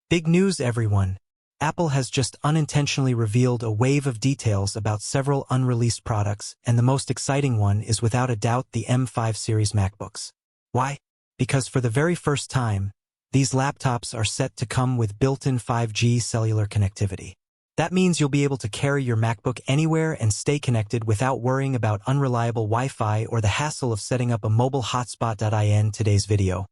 Big news, everyone! Apple has just unintentionally revealed a wave of details about several unreleased products, and the most exciting one is without a doubt the M5 series MacBooks. Why? Because for the very first time, these laptops are set to come with built-in 5G cellular connectivity. That means you'll be able to carry your MacBook anywhere and stay connected without worrying about unreliable Wi-Fi or the hassle of setting up a mobile hotspot. In today's video,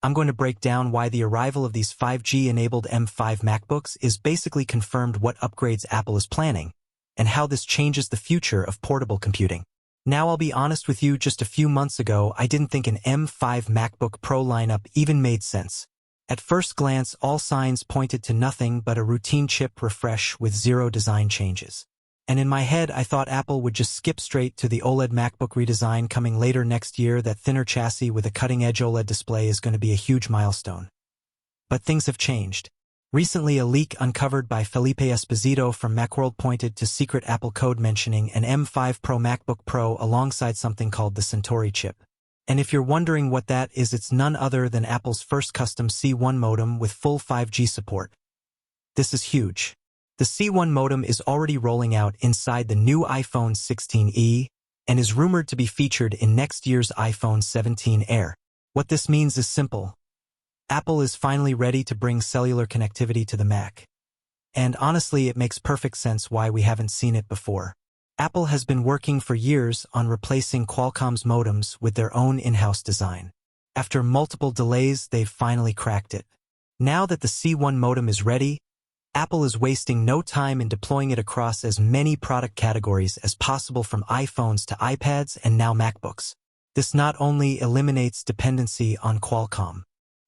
I'm going to break down why the arrival of these 5G-enabled M5 MacBooks is basically confirmed what upgrades Apple is planning, and how this changes the future of portable computing. Now I'll be honest with you, just a few months ago I didn't think an M5 MacBook Pro lineup even made sense. At first glance, all signs pointed to nothing but a routine chip refresh with zero design changes. And in my head, I thought Apple would just skip straight to the OLED MacBook redesign coming later next year. That thinner chassis with a cutting-edge OLED display is going to be a huge milestone. But things have changed. Recently, a leak uncovered by Felipe Esposito from Macworld pointed to secret Apple code mentioning an M5 Pro MacBook Pro alongside something called the Centauri chip. And if you're wondering what that is, it's none other than Apple's first custom C1 modem with full 5G support. This is huge. The C1 modem is already rolling out inside the new iPhone 16e and is rumored to be featured in next year's iPhone 17 Air. What this means is simple. Apple is finally ready to bring cellular connectivity to the Mac. And honestly, it makes perfect sense why we haven't seen it before. Apple has been working for years on replacing Qualcomm's modems with their own in-house design. After multiple delays, they've finally cracked it. Now that the C1 modem is ready, Apple is wasting no time in deploying it across as many product categories as possible, from iPhones to iPads and now MacBooks. This not only eliminates dependency on Qualcomm,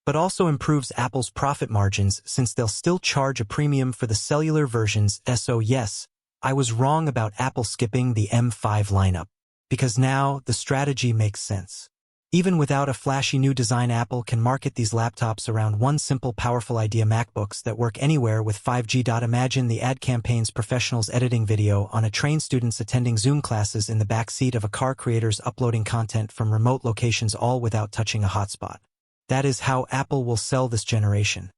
but also improves Apple's profit margins, since they'll still charge a premium for the cellular versions. So yes, I was wrong about Apple skipping the M5 lineup, because now the strategy makes sense. Even without a flashy new design, Apple can market these laptops around one simple, powerful idea: MacBooks that work anywhere with 5G. Imagine the ad campaigns: professionals editing video on a train, students attending Zoom classes in the backseat of a car, creators uploading content from remote locations, all without touching a hotspot. That is how Apple will sell this generation.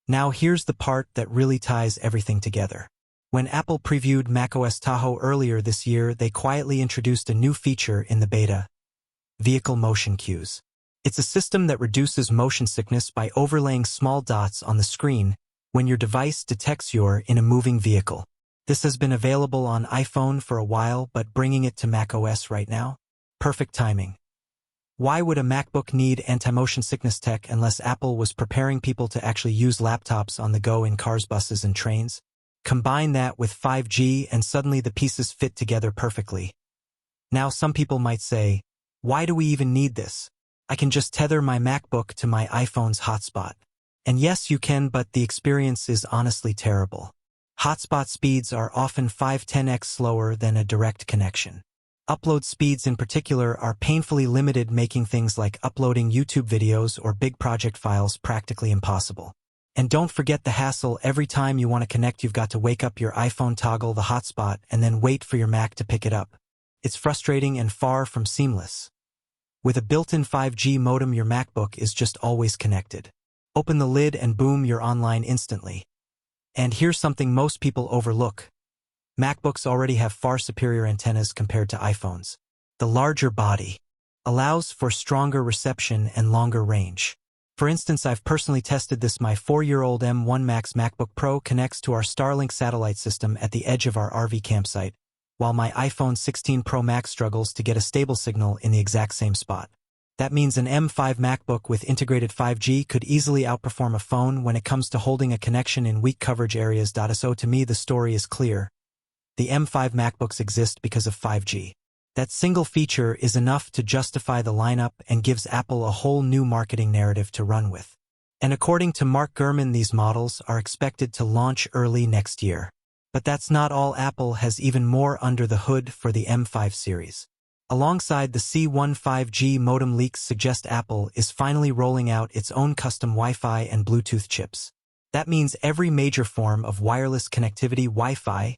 Now here's the part that really ties everything together. When Apple previewed macOS Tahoe earlier this year, they quietly introduced a new feature in the beta: Vehicle Motion Cues. It's a system that reduces motion sickness by overlaying small dots on the screen when your device detects you're in a moving vehicle. This has been available on iPhone for a while, but bringing it to macOS right now? Perfect timing. Why would a MacBook need anti-motion sickness tech unless Apple was preparing people to actually use laptops on the go in cars, buses, and trains? Combine that with 5G and suddenly the pieces fit together perfectly. Now some people might say, why do we even need this? I can just tether my MacBook to my iPhone's hotspot. And yes, you can, but the experience is honestly terrible. Hotspot speeds are often 5-10x slower than a direct connection. Upload speeds in particular are painfully limited, making things like uploading YouTube videos or big project files practically impossible. And don't forget the hassle: every time you want to connect, you've got to wake up your iPhone, toggle the hotspot, and then wait for your Mac to pick it up. It's frustrating and far from seamless. With a built-in 5G modem, your MacBook is just always connected. Open the lid and boom, you're online instantly. And here's something most people overlook. MacBooks already have far superior antennas compared to iPhones. The larger body allows for stronger reception and longer range. For instance, I've personally tested this. My 4-year-old M1 Max MacBook Pro connects to our Starlink satellite system at the edge of our RV campsite, while my iPhone 16 Pro Max struggles to get a stable signal in the exact same spot. That means an M5 MacBook with integrated 5G could easily outperform a phone when it comes to holding a connection in weak coverage areas. So to me, the story is clear. The M5 MacBooks exist because of 5G. That single feature is enough to justify the lineup and gives Apple a whole new marketing narrative to run with. And according to Mark Gurman, these models are expected to launch early next year. But that's not all. Apple has even more under the hood for the M5 series. Alongside the C1, 5G modem leaks suggest Apple is finally rolling out its own custom Wi-Fi and Bluetooth chips. That means every major form of wireless connectivity, Wi-Fi,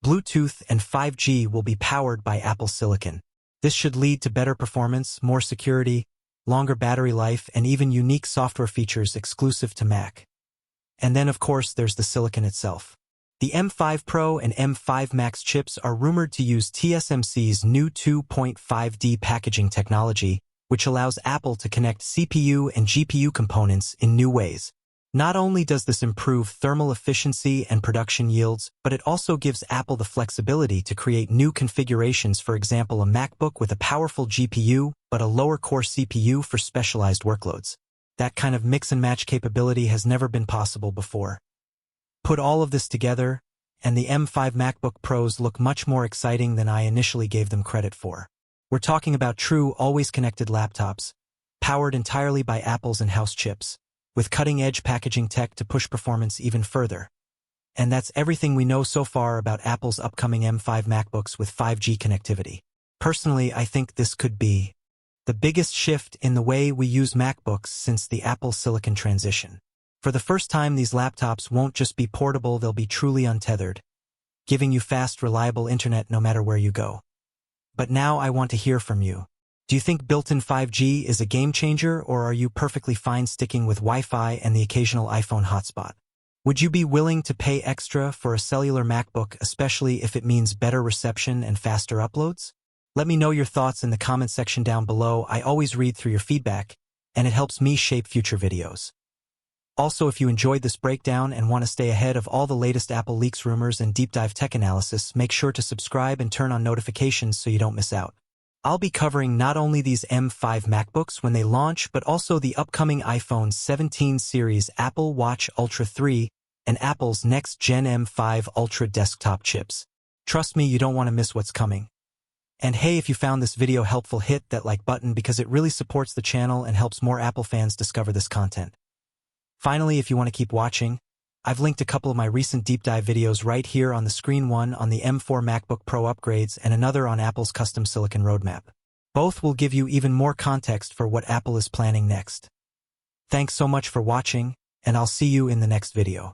Bluetooth, and 5G will be powered by Apple Silicon. This should lead to better performance, more security, longer battery life, and even unique software features exclusive to Mac. And then, of course, there's the silicon itself. The M5 Pro and M5 Max chips are rumored to use TSMC's new 2.5D packaging technology, which allows Apple to connect CPU and GPU components in new ways. Not only does this improve thermal efficiency and production yields, but it also gives Apple the flexibility to create new configurations, for example, a MacBook with a powerful GPU, but a lower core CPU for specialized workloads. That kind of mix-and-match capability has never been possible before. Put all of this together, and the M5 MacBook Pros look much more exciting than I initially gave them credit for. We're talking about true, always-connected laptops, powered entirely by Apple's in-house chips, with cutting-edge packaging tech to push performance even further. And that's everything we know so far about Apple's upcoming M5 MacBooks with 5G connectivity. Personally, I think this could be the biggest shift in the way we use MacBooks since the Apple Silicon transition. For the first time, these laptops won't just be portable, they'll be truly untethered, giving you fast, reliable internet no matter where you go. But now I want to hear from you. Do you think built-in 5G is a game changer, or are you perfectly fine sticking with Wi-Fi and the occasional iPhone hotspot? Would you be willing to pay extra for a cellular MacBook, especially if it means better reception and faster uploads? Let me know your thoughts in the comment section down below. I always read through your feedback, and it helps me shape future videos. Also, if you enjoyed this breakdown and want to stay ahead of all the latest Apple leaks, rumors, and deep dive tech analysis, make sure to subscribe and turn on notifications so you don't miss out. I'll be covering not only these M5 MacBooks when they launch, but also the upcoming iPhone 17 series, Apple Watch Ultra 3, and Apple's next-gen M5 Ultra desktop chips. Trust me, you don't want to miss what's coming. And hey, if you found this video helpful, hit that like button because it really supports the channel and helps more Apple fans discover this content. Finally, if you want to keep watching, I've linked a couple of my recent deep dive videos right here on the screen, one on the M4 MacBook Pro upgrades and another on Apple's custom silicon roadmap. Both will give you even more context for what Apple is planning next. Thanks so much for watching, and I'll see you in the next video.